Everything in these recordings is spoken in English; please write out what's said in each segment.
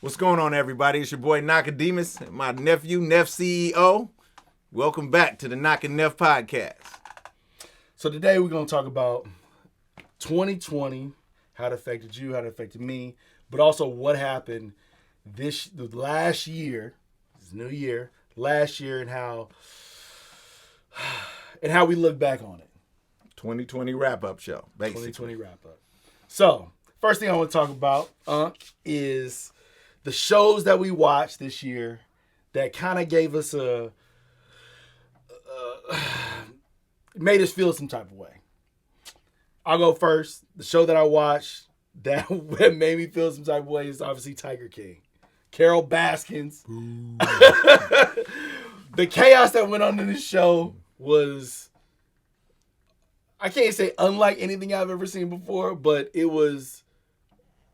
What's going on, everybody? It's your boy Knoc, my nephew, Knef CEO. Welcome back to the Knoc and Knef podcast. So today we're going to talk about 2020, how it affected you, how it affected me, but also what happened last year, this new year, last year, and how we look back on it. 2020 wrap-up show, basically. 2020 wrap-up. So, first thing I want to talk about is the shows that we watched this year that kind of gave us made us feel some type of way. I'll go first. The show that I watched that made me feel some type of way is obviously Tiger King. Carol Baskins. The chaos that went on in this show was, I can't say unlike anything I've ever seen before, but it was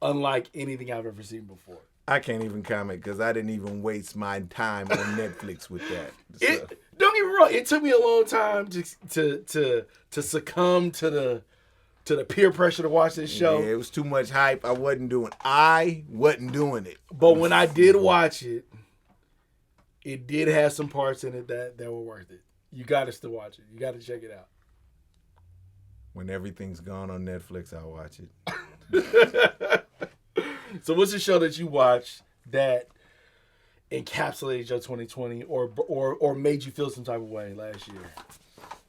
unlike anything I've ever seen before. I can't even comment because I didn't even waste my time on Netflix with that. Don't get me wrong. It took me a long time to succumb to the peer pressure to watch this show. Yeah, it was too much hype. I wasn't doing it. But when I did watch it, it did have some parts in it that were worth it. You got to still watch it. You got to check it out. When everything's gone on Netflix, I'll watch it. So what's the show that you watched that encapsulated your 2020 or made you feel some type of way last year?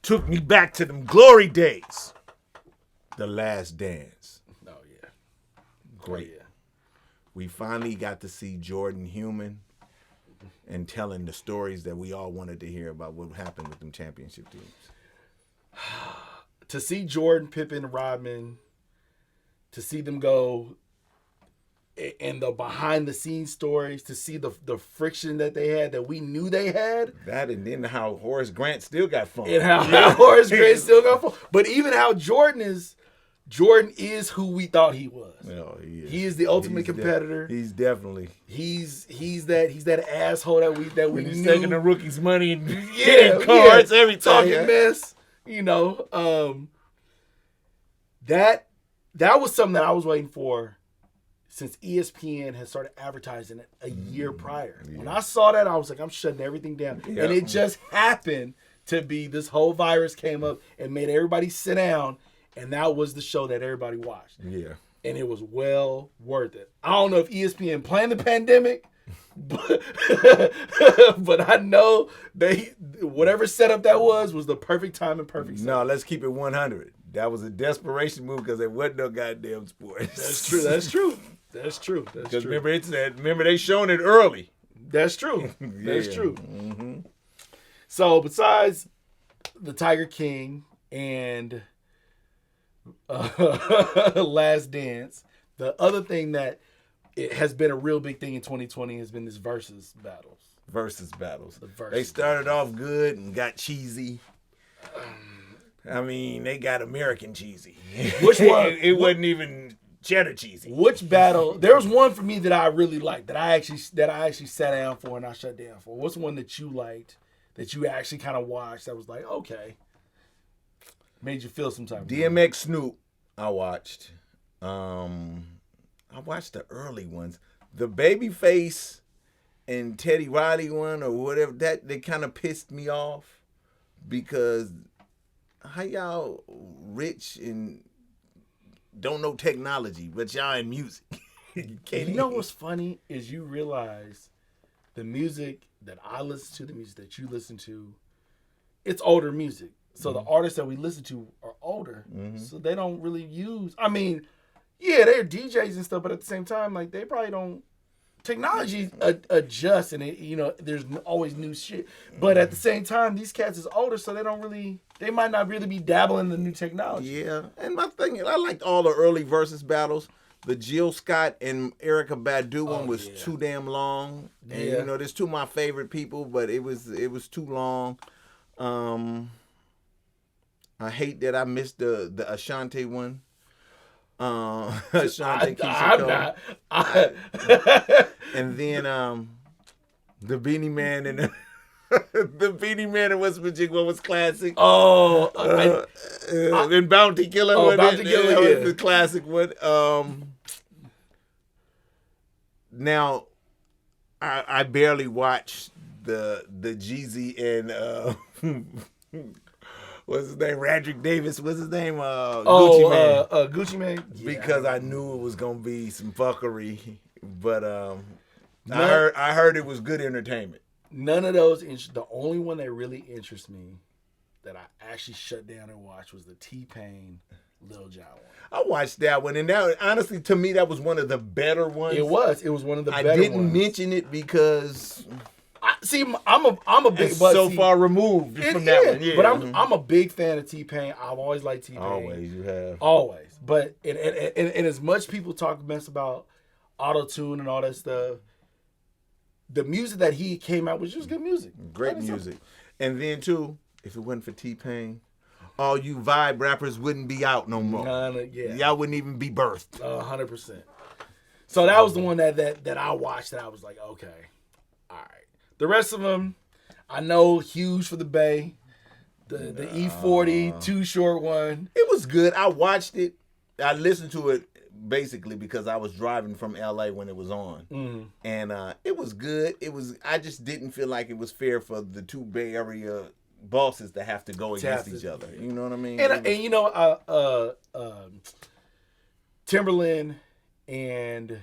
Took me back to them glory days. The Last Dance. Oh, yeah. Great. Oh, yeah. We finally got to see Jordan human and telling the stories that we all wanted to hear about what happened with them championship teams. To see Jordan, Pippen, Rodman, to see them go, and the behind-the-scenes stories, to see the friction that they had, that we knew they had. That, and then how Horace Grant still got fun. And how Horace Grant still got fun. But even how Jordan is who we thought he was. No, he is. He is the ultimate competitor. He's definitely. He's that asshole that we He's knew. taking the rookies' money and getting cards every time. Talking mess. You know, that was something that I was waiting for since ESPN had started advertising it a year prior. Yeah. When I saw that, I was like, I'm shutting everything down. Yeah. And it just happened to be this whole virus came up and made everybody sit down, and that was the show that everybody watched. Yeah. And it was well worth it. I don't know if ESPN planned the pandemic, but I know whatever setup that was the perfect time and perfect setup. No, let's keep it 100. That was a desperation move because there wasn't no goddamn sports. That's true. Because remember they shown it early. That's true. That's Yeah. true. Mm-hmm. So besides the Tiger King and Last Dance, the other thing that it has been a real big thing in 2020 has been this versus battles. They started off good and got cheesy. I mean, they got American cheesy. Which one? It wasn't even cheddar cheesy. Which battle? There was one for me that I really liked that I actually sat down for and I shut down for. What's the one that you liked that you actually kind of watched that was like, okay, made you feel some type of DMX Snoop, I watched. I watched the early ones. The Babyface and Teddy Riley one or whatever, that they kind of pissed me off because how y'all rich and don't know technology, but y'all in music. You know what's funny is you realize the music that I listen to, the music that you listen to, it's older music. So the artists that we listen to are older, so they don't really use. I mean, yeah, they're DJs and stuff, but at the same time, like they probably don't. Technology adjusts, and there's always new shit. But at the same time, these cats is older, so they might not really be dabbling in the new technology. Yeah, and my thing is, I liked all the early versus battles. The Jill Scott and Erykah Badu one was too damn long, and there's two of my favorite people, but it was too long. I hate that I missed the Ashanti one. Ashanti Keisha Cole. And then the Beanie Man and the Beanie Man in West Virginia was classic. And Bounty Killer. Bounty Killer, was the classic one. Now, I barely watched the Jeezy and what's his name? Radrick Davis. What's his name? Gucci Man. Gucci Man. Because I knew it was gonna be some fuckery, but I heard it was good entertainment. None of those. The only one that really interests me that I actually shut down and watched was the T-Pain Lil Jon one. I watched that one, and that honestly to me that was one of the better ones. It was one of the better ones. I didn't mention it because I'm a big far removed from that one. Yeah. But I'm a big fan of T-Pain. I've always liked T-Pain. Always, you have. Always. But and as much people talk mess about auto-tune and all that stuff, the music that he came out was just good music. Great music. And then too, if it wasn't for T-Pain, all you vibe rappers wouldn't be out no more. Y'all wouldn't even be birthed. 100%. So that was the one that I watched that I was like, okay, all right. The rest of them, I know, huge for the Bay. The E40, Too Short one. It was good. I watched it. I listened to it basically because I was driving from LA when it was on. Mm-hmm. And it was good. I just didn't feel like it was fair for the two Bay Area bosses to have to go against each other. You know what I mean? And Timberland and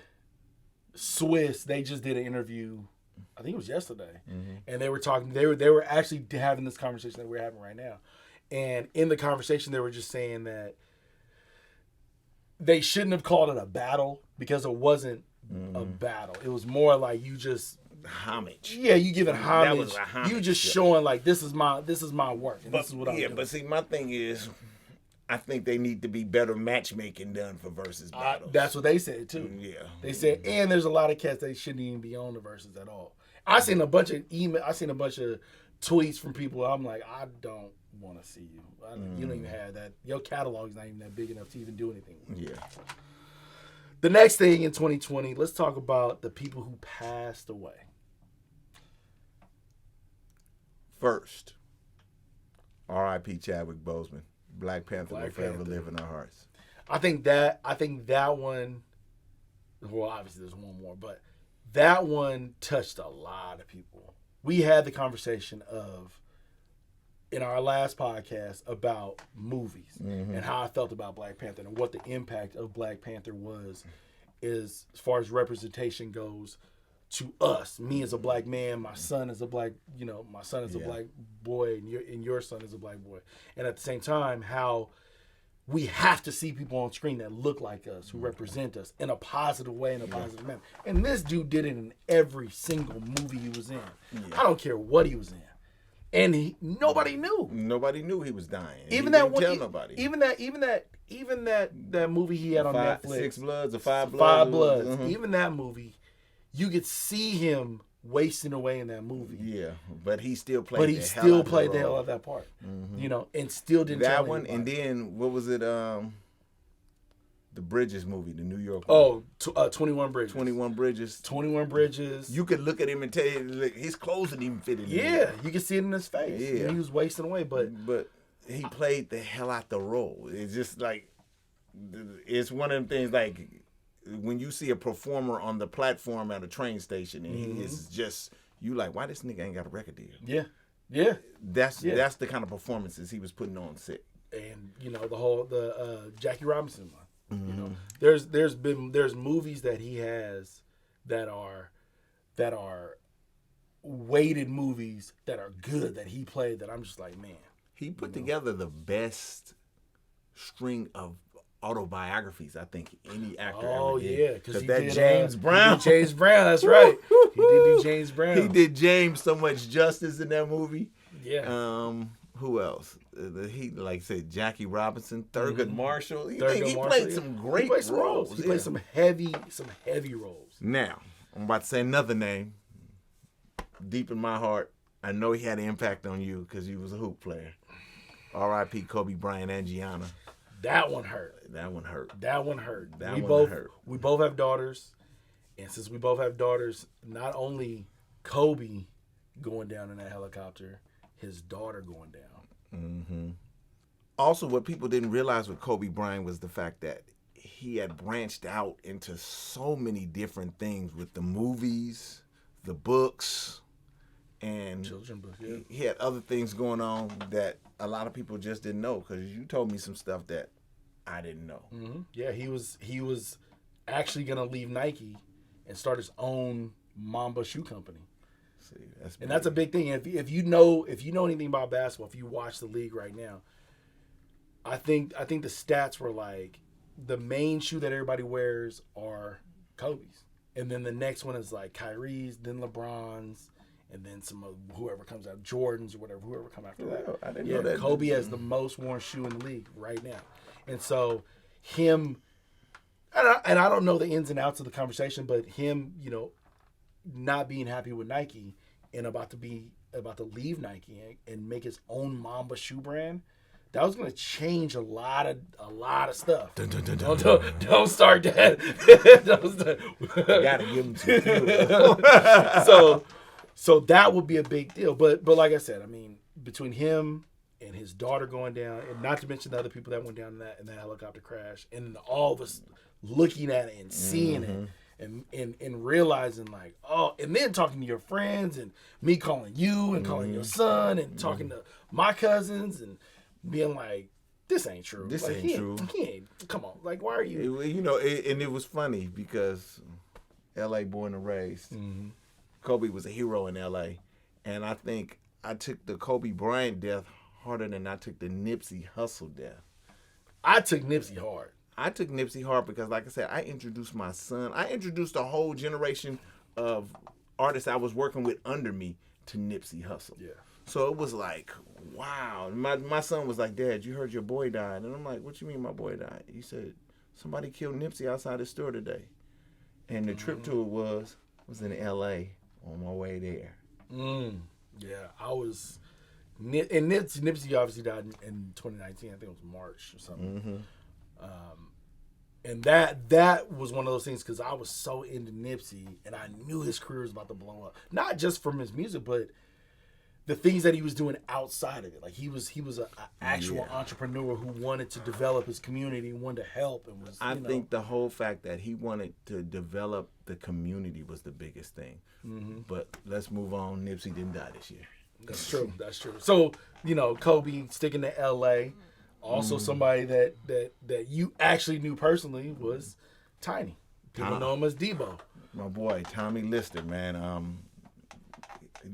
Swiss, they just did an interview. I think it was yesterday, and they were talking. They were actually having this conversation that we're having right now, and in the conversation, they were just saying that they shouldn't have called it a battle because it wasn't a battle. It was more like you just homage. Yeah, you giving homage. That was a homage. You just showing like this is my work, and this is what I'm doing. Yeah, but see, my thing is, I think they need to be better matchmaking done for versus battles. That's what they said too. Yeah, they said, and there's a lot of cats that shouldn't even be on the verses at all. I seen a bunch of tweets from people. I'm like, I don't want to see you. You don't even have that. Your catalog is not even that big enough to even do anything with. Yeah. The next thing in 2020, let's talk about the people who passed away. First, R.I.P. Chadwick Boseman. Black Panther will forever live in our hearts. I think that one. Well, obviously there's one more, but that one touched a lot of people. We had the conversation in our last podcast about movies and how I felt about Black Panther and what the impact of Black Panther was, as far as representation goes to us. Me as a black man, my son is a black, my son is a black boy, and your son is a black boy. And at the same time, how we have to see people on screen that look like us, who represent us in a positive way, in a positive manner. And this dude did it in every single movie he was in. Yeah. I don't care what he was in. And nobody knew. Nobody knew he was dying. Even that one, tell nobody. Even that movie he had on Netflix, 6 Bloods or 5 Bloods. 5 Bloods. Mm-hmm. Even that movie, you could see him wasting away in that movie. Yeah, but he still played. But he still played the hell out of that part. Mm-hmm. And still didn't. That one, and then what was it? The Bridges movie, the New York. Oh, 21 Bridges. 21 Bridges. 21 Bridges. You could look at him and tell you, like, his clothes didn't even fit in. Yeah, you could see it in his face. Yeah, he was wasting away, but he played the hell out the role. It's just like, it's one of them things like when you see a performer on the platform at a train station and he is just, you like, why this nigga ain't got a record deal? Yeah. That's the kind of performances he was putting on set. And the Jackie Robinson one. Mm-hmm. There's movies that he has that are weighted movies that are good that he played that I'm just like, man. He put together the best string of autobiographies I think any actor ever did. Yeah, because that James Brown. James Brown, that's right. He did do James Brown. He did James so much justice in that movie. Yeah. Who else? He, like I said, Jackie Robinson, Thurgood Marshall. He Marshall, played some great roles. He played some heavy roles. Now, I'm about to say another name. Deep in my heart, I know he had an impact on you because he was a hoop player. R.I.P. Kobe Bryant and Gianna. That one hurt. We both have daughters. And since we both have daughters, not only Kobe going down in that helicopter, his daughter going down. Mm-hmm. Also, what people didn't realize with Kobe Bryant was the fact that he had branched out into so many different things with the movies, the books, and Children books. Yeah. he had other things going on that a lot of people just didn't know, because you told me some stuff that I didn't know. Mm-hmm. Yeah, he was actually gonna leave Nike and start his own Mamba shoe company. See, that's a big thing. If you know anything about basketball, if you watch the league right now, I think the stats were like the main shoe that everybody wears are Kobe's, and then the next one is like Kyrie's, then LeBron's, and then some of whoever comes out, Jordans or whatever, whoever come after that. I didn't know that. Kobe has the most worn shoe in the league right now, and so him, and I don't know the ins and outs of the conversation, but him, not being happy with Nike and about to leave Nike and make his own Mamba shoe brand, that was going to change a lot of stuff. Dun, dun, dun, dun, Don't start that. I gotta give him some fuel. So that would be a big deal. But like I said, I mean, between him and his daughter going down, and not to mention the other people that went down in that helicopter crash, and all of us looking at it and seeing it. And realizing like, oh, and then talking to your friends and me calling you and calling your son and talking to my cousins and being like, this ain't true. This like, ain't true. He ain't. Come on. Like, why are you? And it was funny because L.A. born and raised. Mm-hmm. Kobe was a hero in L.A. And I think I took the Kobe Bryant death harder than I took the Nipsey Hussle death. I took Nipsey hard. I took Nipsey hard because, like I said, I introduced my son. I introduced a whole generation of artists I was working with under me to Nipsey Hussle. Yeah. So it was like, wow. My son was like, Dad, you heard your boy died. And I'm like, what you mean my boy died? He said, somebody killed Nipsey outside his store today. And the trip to it was in L.A. on my way there. Yeah, I was... And Nipsey obviously died in 2019. I think it was March or something. And that was one of those things because I was so into Nipsey and I knew his career was about to blow up. Not just from his music, but the things that he was doing outside of it. Like he was an actual entrepreneur who wanted to develop his community, wanted to help, and was. I think the whole fact that he wanted to develop the community was the biggest thing. But let's move on. Nipsey didn't die this year. That's true. That's true. So Kobe sticking to L.A. Also, somebody that you actually knew personally was Tiny. People know him as Debo. My boy, Tommy Lister, man.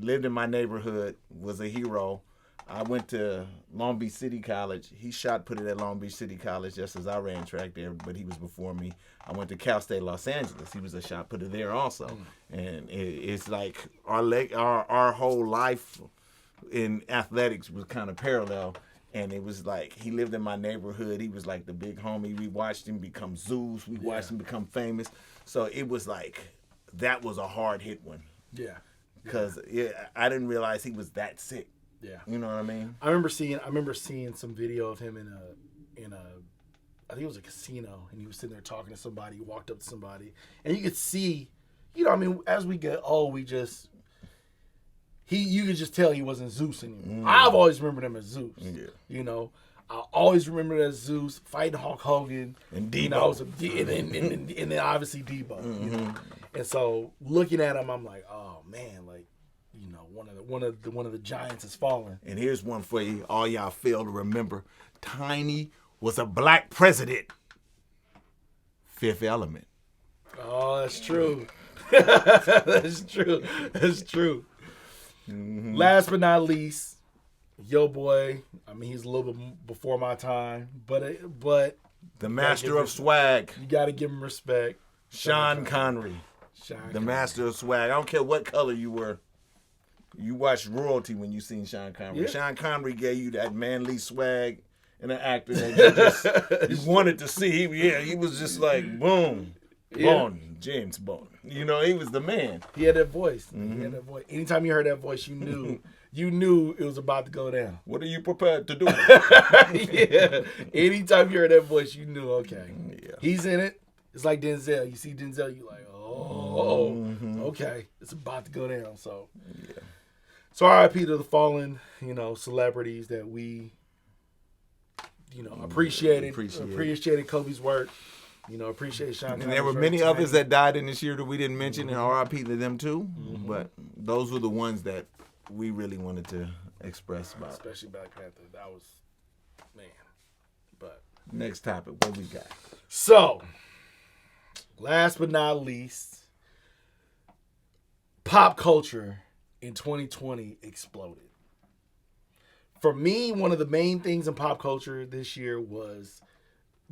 Lived in my neighborhood, was a hero. I went to Long Beach City College. He shot put it at Long Beach City College just as I ran track there, but he was before me. I went to Cal State Los Angeles. He was a shot putter there also. And it's like our whole life in athletics was kind of parallel. And it was like he lived in my neighborhood. He was like the big homie. We watched him become Zeus. We watched him become famous. So it was like that was a hard hit one. Yeah. Because I didn't realize he was that sick. Yeah. You know what I mean? I remember seeing some video of him in a I think it was a casino, and he was sitting there talking to somebody. He walked up to somebody, and you could see, as we get old, you could just tell he wasn't Zeus anymore. I've always remembered him as Zeus. Yeah. I always remembered as Zeus fighting Hulk Hogan and Debo, and then obviously Debo. And so looking at him, I'm like, oh man, like one of the giants has fallen. And here's one for you, all y'all fail to remember: Tiny was a black president. Fifth Element. Oh, that's true. That's true. That's true. Last but not least, yo boy. I mean, he's a little bit before my time, but the master of swag. You got to give him respect. Sean Connery, the master of swag. I don't care what color you were. You watched royalty when you seen Sean Connery. Yeah. Sean Connery gave you that manly swag and an actor that you wanted to see. He was just like boom, Bond, James Bond. He was the man. He had that voice. He had that voice. Anytime you heard that voice, you knew it was about to go down. What are you prepared to do? Yeah. Anytime you heard that voice, you knew, okay. Yeah. He's in it. It's like Denzel. You see Denzel, you're like, okay. It's about to go down. So, So RIP to the fallen, celebrities that we, appreciated Kobe's work. You know, appreciate Sean. And there were many others that died in this year that we didn't mention, and RIP to them too. But those were the ones that we really wanted to express about. Especially Black Panther. That was, man. But next topic, what we got? So, last but not least, pop culture in 2020 exploded. For me, one of the main things in pop culture this year was,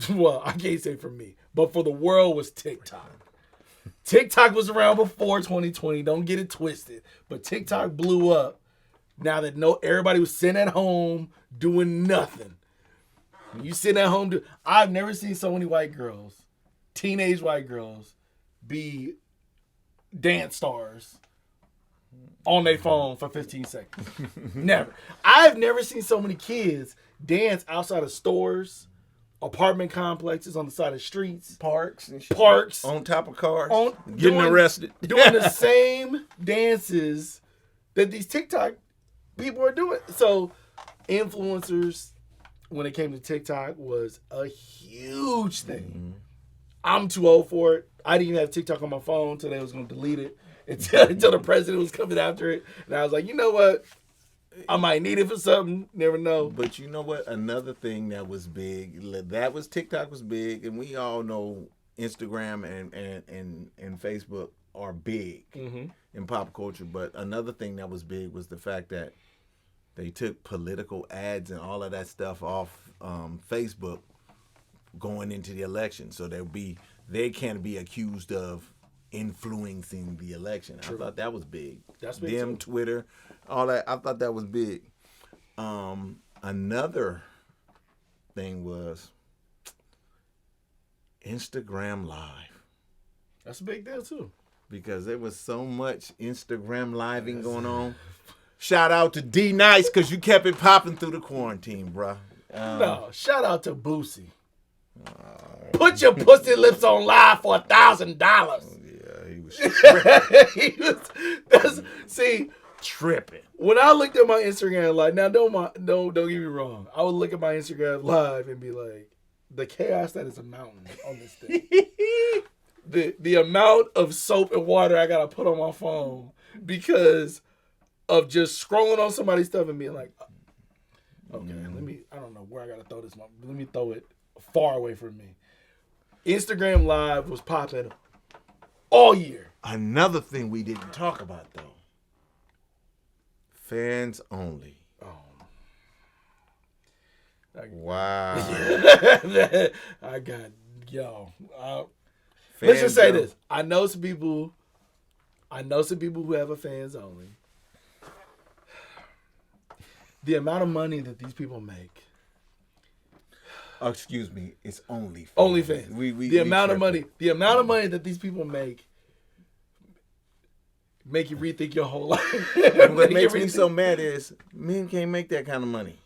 well, I can't say for me, but for the world was TikTok. TikTok was around before 2020. Don't get it twisted. But TikTok blew up now that everybody was sitting at home doing nothing. When you sitting at home, I've never seen so many white girls, teenage white girls, be dance stars on their phone for 15 seconds. Never. I've never seen so many kids dance outside of stores, apartment complexes, on the side of streets, Parks and shit. parks, On top of cars. Getting doing- arrested. doing the same dances that these TikTok people are doing. So, influencers, when it came to TikTok, was a huge thing. I'm too old for it. I didn't even have TikTok on my phone until they was going to delete it. Until the president was coming after it. And I was like, you know what? I might need it for something. Never know. But you know what? Another thing that was big, TikTok was big, and we all know Instagram and Facebook are big in pop culture. But another thing that was big was the fact that they took political ads and all of that stuff off Facebook going into the election. So they can't be accused of influencing the election. True. I thought that was big. That's big Them, too. Twitter, all that. I thought that was big. Another thing was Instagram Live. That's a big deal too. Because there was so much Instagram living going on. Shout out to D Nice because you kept it popping through the quarantine, bruh. No, shout out to Boosie. Put your pussy lips on live for $1,000. Yeah, he was See, tripping. when I looked at my Instagram live, now don't get me wrong, I would look at my Instagram live and be like, the chaos that is a mountain on this thing. the amount of soap and water I gotta put on my phone because of just scrolling on somebody's stuff and being like, okay, I don't know where I gotta throw this. Let me throw it far away from me. Instagram Live was popping all year. Another thing we didn't talk about though. Fans only. Oh. Wow. I got, yo. Fans Let's just say only. this. I know some people who have a fans only. The amount of money that these people make. Oh, excuse me. It's OnlyFans. OnlyFans. The amount of money that these people make you rethink your whole life. And what makes me so mad is men can't make that kind of money.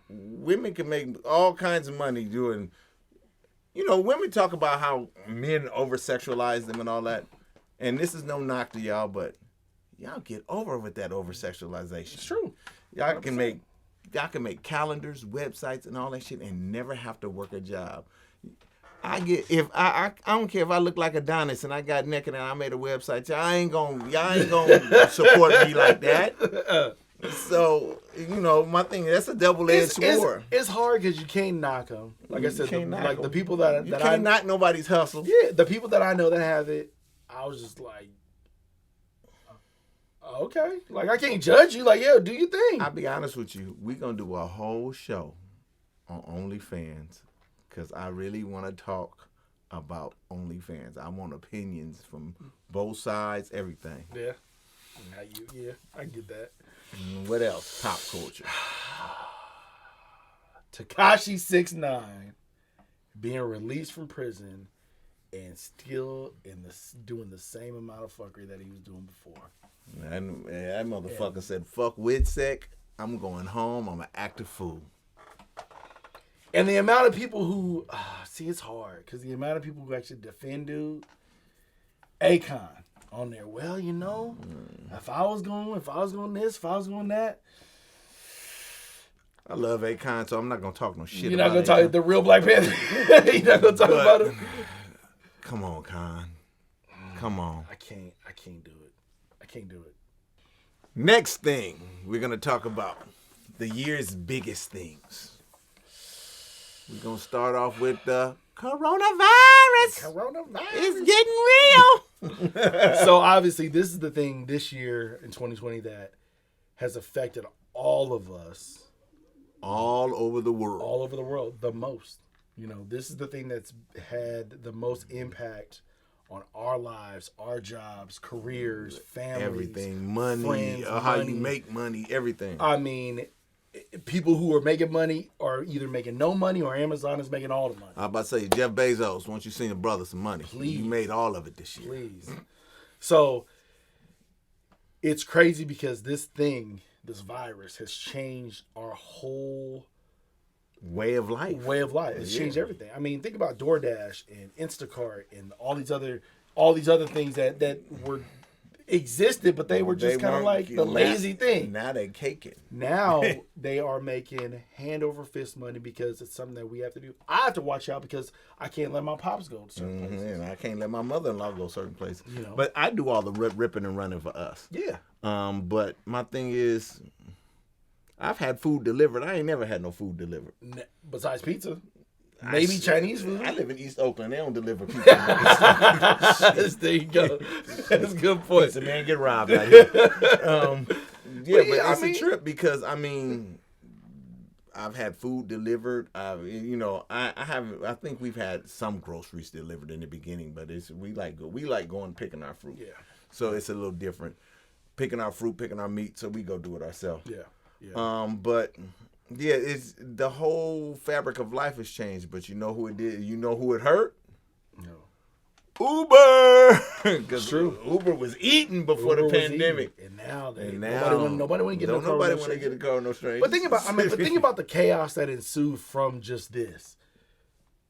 Women can make all kinds of money doing. You know, women talk about how men over-sexualize them and all that. And this is no knock to y'all, but y'all get over with that over-sexualization. It's true. Y'all can make calendars, websites, and all that shit, and never have to work a job. I don't care if I look like Adonis and I got naked and I made a website. Y'all ain't gonna support me like that. So my thing, that's a double-edged sword. It's hard because you can't knock them. Like I said, the people that you can't knock nobody's hustle. Yeah, the people that I know that have it, I was just like, okay, like I can't judge you. Like, do your thing. I'll be honest with you. We're gonna do a whole show on OnlyFans because I really want to talk about OnlyFans. I want opinions from both sides, everything. Yeah. I get that. What else? Pop culture. Tekashi 6ix9ine being released from prison and still doing the same amount of fuckery that he was doing before. And that motherfucker said, "Fuck WITSEC. I'm going home. I'm an active fool." And the amount of people who it's hard because the amount of people who actually defend dude, Akon on there. Well, if I was going this, if I was going that, I love Akon, so I'm not gonna talk no shit. You're not about gonna Akon. talk the real Black Panther. You're not gonna talk about him. Come on, Con. Come on. I can't do it. I can't do it. Next thing we're gonna talk about the year's biggest things. We're gonna start off with the coronavirus. It's getting real. So obviously, this is the thing this year in 2020 that has affected all of us, all over the world, the most. You know, this is the thing that's had the most impact on our lives, our jobs, careers, families, everything, money, friends, how money. you make money, everything. I mean, people who are making money are either making no money or Amazon is making all the money. I was about to say, Jeff Bezos, once you send your brother some money, Please. you made all of it this year. Please. So it's crazy because this virus has changed our whole way of life. It's changed everything. I mean, think about DoorDash and Instacart and all these other things that were existed, but they were just kind of like the lazy thing. Now they caking. Now they are making hand over fist money because it's something that we have to do. I have to watch out because I can't let my pops go to certain places. And I can't let my mother-in-law go certain places. You know. But I do all the ripping and running for us. Yeah. But my thing is, I've had food delivered. I ain't never had no food delivered. Besides pizza. Maybe Chinese food. I live in East Oakland. They don't deliver pizza. There you go. That's a good point. Pizza man get robbed out here. But it's a trip because I I've had food delivered. I think we've had some groceries delivered in the beginning, but we like going picking our fruit. Yeah. So it's a little different. Picking our fruit, picking our meat, so we go do it ourselves. Yeah. Yeah. But yeah, it's the whole fabric of life has changed. But you know who it did? You know who it hurt? No. Uber. Because Uber was eating before the pandemic. And now nobody want to get a car with no stranger. But think about the chaos that ensued from just this.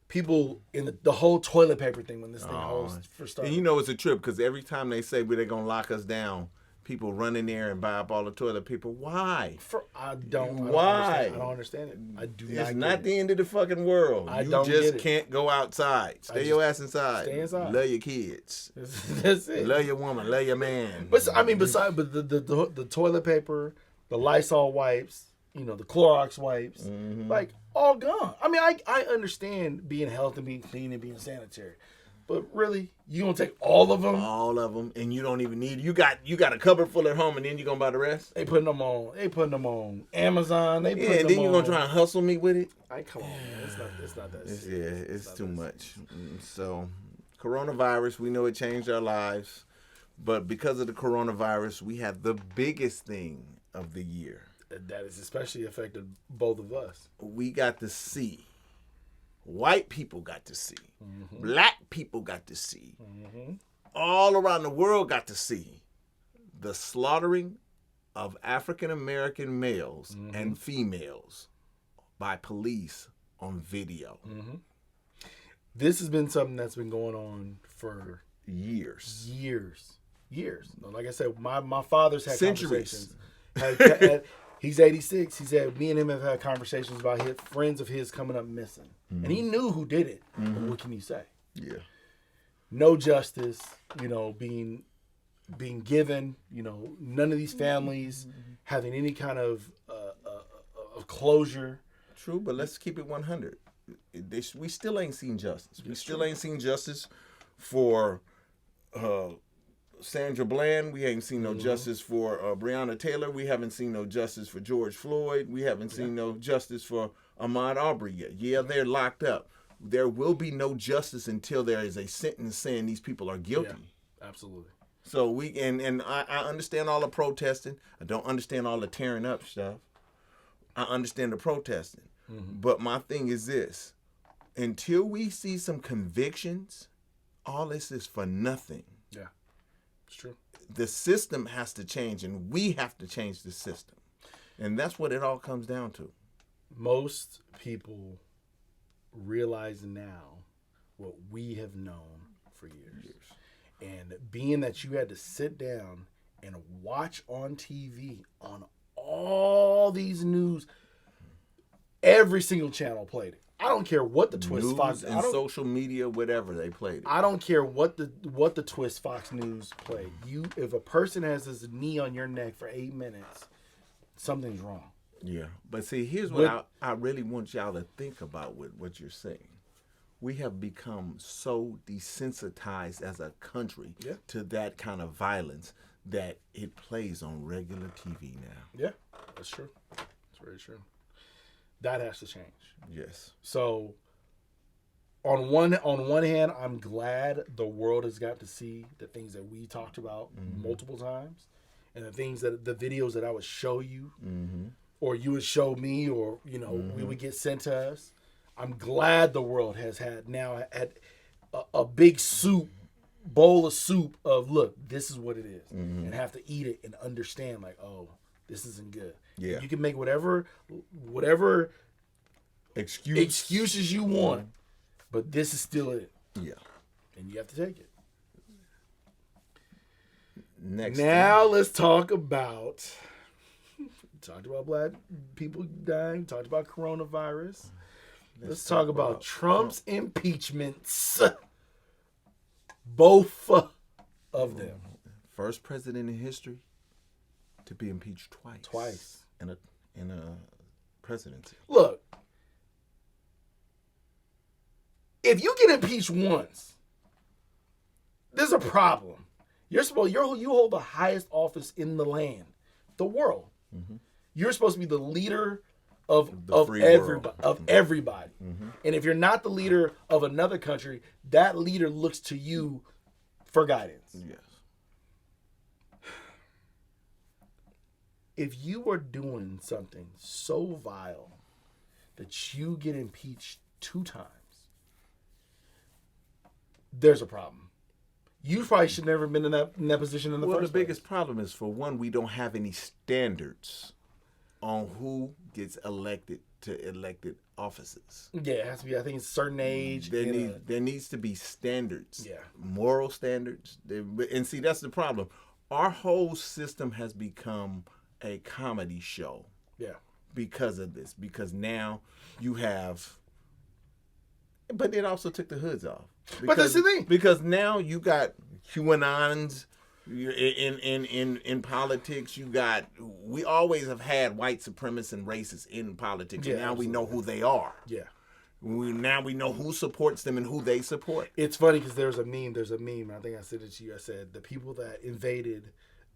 People in the whole toilet paper thing when this thing first started. And you know it's a trip because every time they say they're gonna lock us down, people run in there and buy up all the toilet paper. Why? I don't understand it. I do not. It's not the end of the fucking world. You just can't go outside. Stay your ass inside. Stay inside. Love your kids. That's it. Love your woman. Love your man. But besides the toilet paper, the Lysol wipes, the Clorox wipes, like all gone. I mean, I understand being healthy, being clean, and being sanitary. But really, you gonna take all of them? All of them, and you don't even need. You got a cupboard full at home, and then you gonna buy the rest. They putting them on Amazon. And then you gonna try and hustle me with it. Come on, man. It's not that. It's too much. So, coronavirus, we know it changed our lives, but because of the coronavirus, we had the biggest thing of the year. That has especially affected both of us. We got to see. White people got to see. Black people got to see. All around the world got to see the slaughtering of African American males and females by police on video. This has been something that's been going on for years. Like I said, my father's had centuries. Conversations. He's 86. He said me and him have had conversations about friends of his coming up missing. And he knew who did it. But what can you say? Yeah. No justice, being given, none of these families having any kind of closure. True, but let's keep it 100. We still ain't seen justice. We still ain't seen justice for Sandra Bland. We ain't seen no justice for Breonna Taylor. We haven't seen no justice for George Floyd. We haven't seen no justice for Ahmaud Arbery yet. Yeah, they're locked up. There will be no justice until there is a sentence saying these people are guilty. Yeah, absolutely. So I understand all the protesting. I don't understand all the tearing up stuff. I understand the protesting. But my thing is this. Until we see some convictions, all this is for nothing. Yeah. It's true. The system has to change, and we have to change the system. And that's what it all comes down to. Most people realize now what we have known for years. And being that you had to sit down and watch on TV on all these news, Every single channel played it. I don't care what the Twist News Fox and social media, whatever, they played it. I don't care what the Twist Fox News played. If a person has his knee on your neck for 8 minutes, something's wrong. Yeah, but see, here's what I really want y'all to think about with what you're saying. We have become so desensitized as a country to that kind of violence that it plays on regular TV now. Yeah, that's true. That's very true. That has to change. Yes. So, on one hand, I'm glad the world has got to see the things that we talked about multiple times, and the videos that I would show you, or you would show me, or we would get sent to us. I'm glad the world has had a big bowl of soup of, look, this is what it is, and have to eat it and understand, like, oh, this isn't good. Yeah. You can make whatever excuses you want, but this is still it. Yeah. And you have to take it. Now let's talk about. We talked about black people dying. Talked about coronavirus. Let's talk about Trump's impeachments. Both of them. First president in history to be impeached twice in a presidency. Look, if you get impeached once, there's a problem. You hold the highest office in the land, the world. You're supposed to be the leader of everybody. And if you're not the leader of another country, that leader looks to you for guidance. Yes. If you are doing something so vile that you get impeached 2 times, there's a problem. You probably should never have been in that position in the first place. Well, the biggest problem is, for one, we don't have any standards on who gets elected to elected offices. Yeah, it has to be, I think it's a certain age. There needs to be standards. Yeah. Moral standards. And see, that's the problem. Our whole system has become a comedy show. Yeah. Because of this. Because now you have... But it also took the hoods off. But that's the thing. Because now you got QAnons in politics. We always have had white supremacists and racists in politics. Yeah, and now absolutely. we know who they are. Yeah. Now we know who supports them and who they support. It's funny because there's a meme, and I think I said it to you. I said, the people that invaded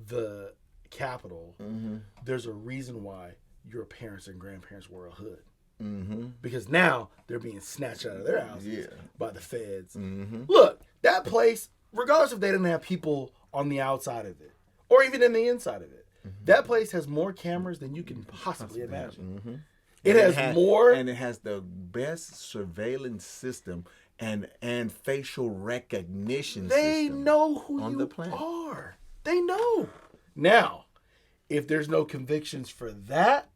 the Capitol, there's a reason why your parents and grandparents wore a hood. Because now they're being snatched out of their houses by the feds. Look, that place, regardless if they didn't have people on the outside of it or even in the inside of it, that place has more cameras than you can possibly imagine. It has more, and it has the best surveillance system and facial recognition system. They know who on you the planet. are. They know. Now, if there's no convictions for that,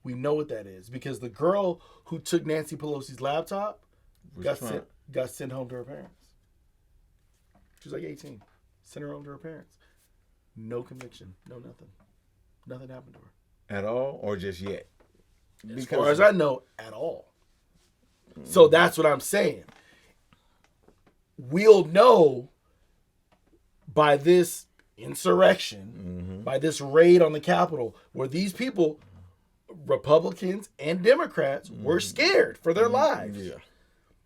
we know what that is, because the girl who took Nancy Pelosi's laptop got sent home to her parents. She was like 18. Sent her home to her parents. No conviction. No nothing. Nothing happened to her. At all, or just yet? As far as I know, at all. So that's what I'm saying. We'll know by this insurrection, by this raid on the Capitol, where these people, Republicans and Democrats, were scared for their lives. Yeah.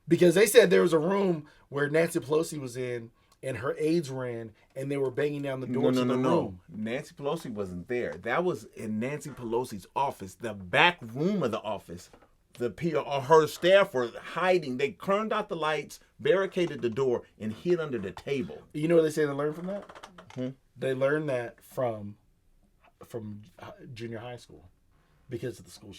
Because they said there was a room where Nancy Pelosi was in and her aides were in, and they were banging down the doors of the room. No. Nancy Pelosi wasn't there. That was in Nancy Pelosi's office, the back room of the office. Her staff were hiding. They turned out the lights, barricaded the door, and hid under the table. You know what they say they learned from that? They learned that from junior high school. Because of the school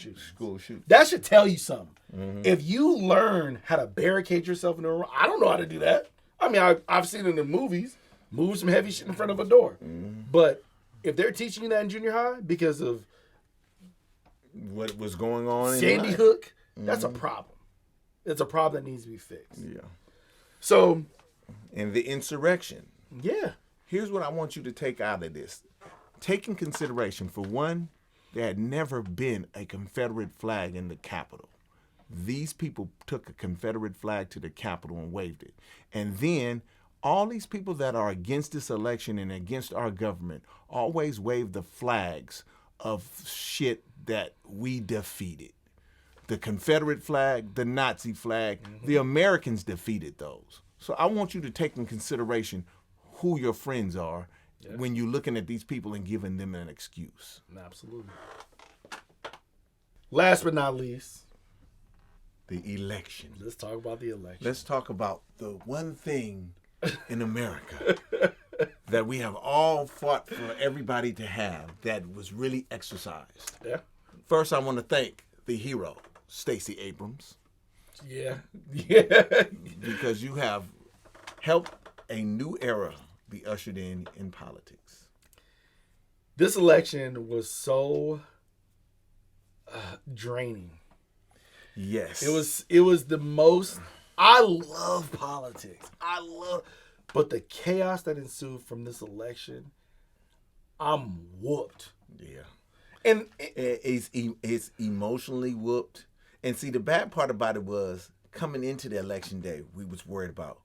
shooting. That should tell you something. If you learn how to barricade yourself in a room, I don't know how to do that. I mean, I've seen it in the movies. Move some heavy shit in front of a door. But if they're teaching you that in junior high because of what was going on Sandy Hook, that's a problem. It's a problem that needs to be fixed. Yeah. So, and the insurrection. Yeah. Here's what I want you to take out of this. Take in consideration, for one, there had never been a Confederate flag in the Capitol. These people took a Confederate flag to the Capitol and waved it. And then all these people that are against this election and against our government always wave the flags of shit that we defeated. The Confederate flag, the Nazi flag, the Americans defeated those. So I want you to take in consideration who your friends are when you're looking at these people and giving them an excuse. Absolutely. Last but not least, the election. Let's talk about the election. Let's talk about the one thing in America that we have all fought for everybody to have that was really exercised. Yeah. First, I want to thank the hero, Stacey Abrams. Yeah. Because you have helped a new era be ushered in politics. This election was so draining. Yes. It was the most. I love politics. But the chaos that ensued from this election, I'm whooped. Yeah. And it's emotionally whooped. And see, the bad part about it was coming into the election day, we was worried about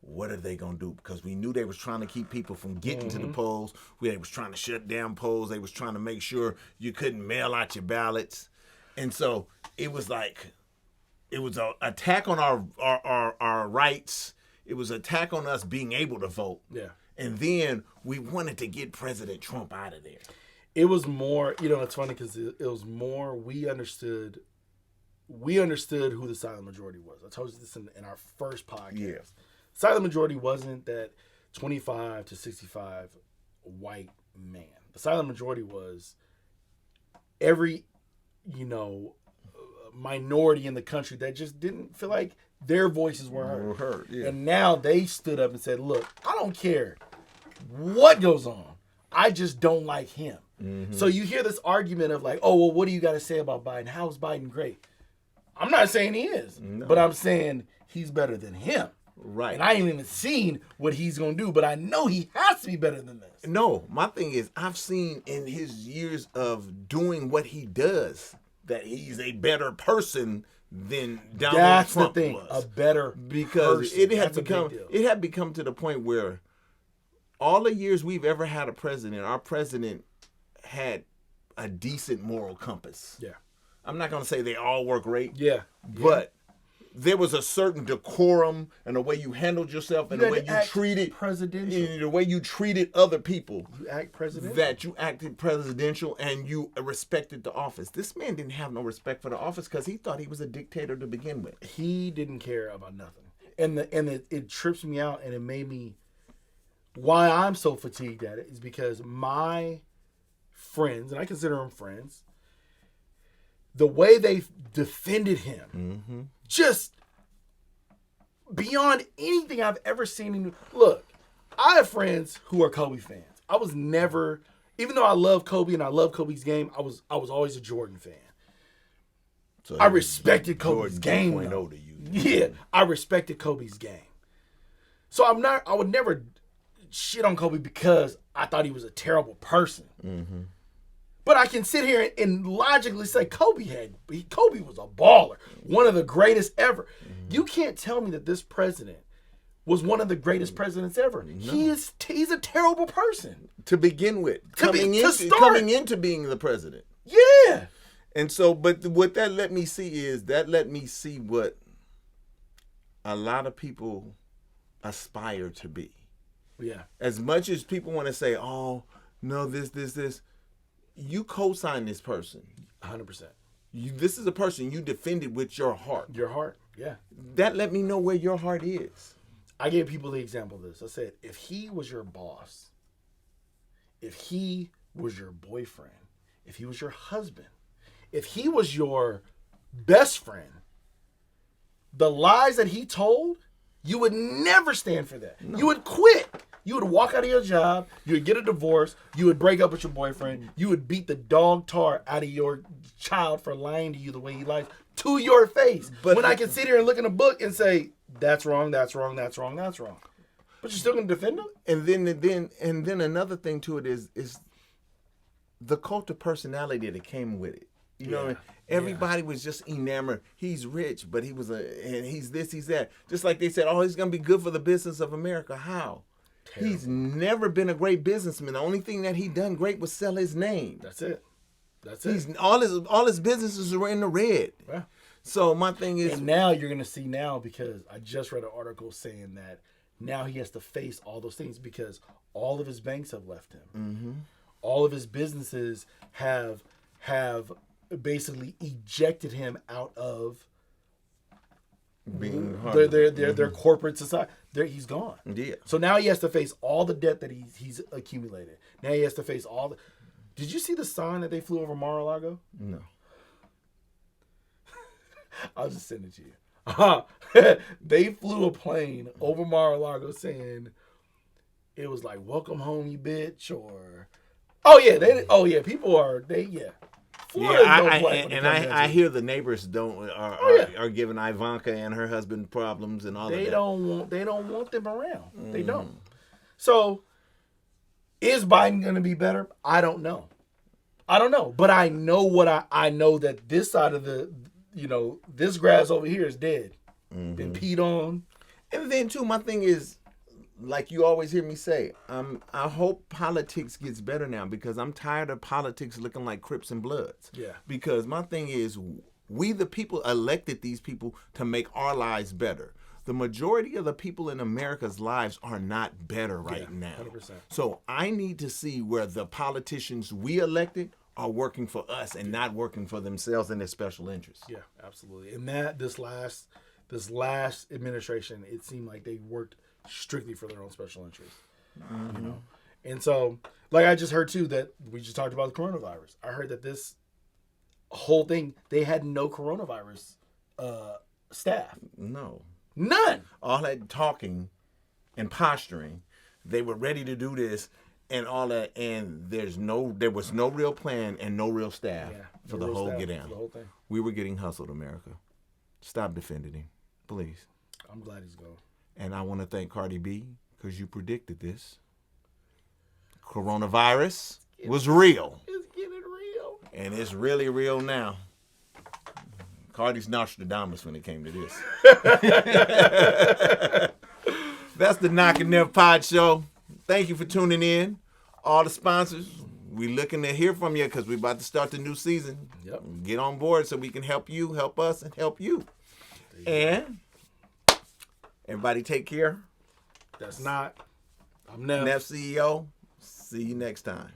what are they going to do? Because we knew they was trying to keep people from getting to the polls. They was trying to shut down polls. They was trying to make sure you couldn't mail out your ballots. And so it was like, it was an attack on our rights. It was an attack on us being able to vote. Yeah. And then we wanted to get President Trump out of there. It was more, it's funny because it was more, we understood who the silent majority was. I told you this in our first podcast. Yeah. Silent majority wasn't that 25 to 65 white man. The silent majority was every, minority in the country that just didn't feel like their voices were heard. Yeah. And now they stood up and said, look, I don't care what goes on. I just don't like him. Mm-hmm. So you hear this argument of like, oh, well, what do you got to say about Biden? How is Biden great? I'm not saying he is, but I'm saying he's better than him. Right. And I ain't even seen what he's going to do, but I know he has to be better than this. No, my thing is I've seen in his years of doing what he does that he's a better person than Donald That's Trump the thing, was. a better because person. It had become to the point where all the years we've ever had a president, our president had a decent moral compass. Yeah. I'm not going to say they all were great. Yeah. But there was a certain decorum and the way you handled yourself and the way you treated presidential. the way you treated other people. You act presidential. That you acted presidential and you respected the office. This man didn't have no respect for the office because he thought he was a dictator to begin with. He didn't care about nothing. And it trips me out, and it made me, why I'm so fatigued at it is because my friends, and I consider them friends, the way they defended him, just beyond anything I've ever seen him. Look, I have friends who are Kobe fans. I was never, even though I love Kobe and I love Kobe's game, I was always a Jordan fan. So I respected Kobe's game. To you. Yeah, I respected Kobe's game. So I would never shit on Kobe because I thought he was a terrible person. Mm-hmm. But I can sit here and logically say Kobe was a baller, one of the greatest ever. Mm-hmm. You can't tell me that this president was one of the greatest presidents ever. No. He's a terrible person to begin with. Coming into being the president. Yeah. And so, but what that let me see what a lot of people aspire to be. Yeah. As much as people want to say, oh, no, this. You co-sign this person. 100%. This is a person you defended with your heart. Your heart, yeah. That let me know where your heart is. I gave people the example of this. I said, if he was your boss, if he was your boyfriend, if he was your husband, if he was your best friend, the lies that he told, you would never stand for that. No. You would quit. You would walk out of your job. You would get a divorce. You would break up with your boyfriend. You would beat the dog tar out of your child for lying to you the way he lies to your face. But when I can sit here and look in a book and say, that's wrong, that's wrong, that's wrong, that's wrong. But you're still going to defend him? And then another thing to it is the cult of personality that came with it. You know what I mean? Everybody was just enamored. He's rich, but and he's this, he's that. Just like they said, oh, he's going to be good for the business of America. How? Terrible. He's never been a great businessman. The only thing that he done great was sell his name. That's it. All his businesses were in the red. Yeah. So my thing is, and now you're gonna see because I just read an article saying that now he has to face all those things because all of his banks have left him. Mm-hmm. All of his businesses have basically ejected him out of being their corporate society. He's gone. Yeah. So now he has to face all the debt that he's accumulated. Now he has to face all the. Did you see the sign that they flew over Mar-a-Lago? No. I'll just send it to you. They flew a plane over Mar-a-Lago saying it was like "Welcome home, you bitch," or people are I hear the neighbors are giving Ivanka and her husband problems and all of that. They don't want them around. They don't. So is Biden going to be better? I don't know. But I know I know that this side of this grass over here is dead. Mm-hmm. Been peed on. And then too, my thing is, like you always hear me say, I hope politics gets better now because I'm tired of politics looking like Crips and Bloods. Yeah. Because my thing is, we the people elected these people to make our lives better. The majority of the people in America's lives are not better right now. 100%. So I need to see where the politicians we elected are working for us and not working for themselves and their special interests. Yeah, absolutely. And that this last administration, it seemed like they worked strictly for their own special interests. Mm-hmm. You know? And so, like I just heard too that we just talked about the coronavirus. I heard that this whole thing, they had no coronavirus staff. No. None. All that talking and posturing, they were ready to do this and all that, and there was no real plan and no real staff for the whole get down. For the whole thing. We were getting hustled, America. Stop defending him, please. I'm glad he's gone. And I want to thank Cardi B because you predicted this. Coronavirus was real. It's getting real. And it's really real now. Cardi's Nostradamus when it came to this. That's the Knoc and Knef Pod Show. Thank you for tuning in. All the sponsors, we looking to hear from you because we're about to start the new season. Yep. Get on board so we can help you, help us, and help you. And everybody take care. I'm Knef. Knef CEO. See you next time.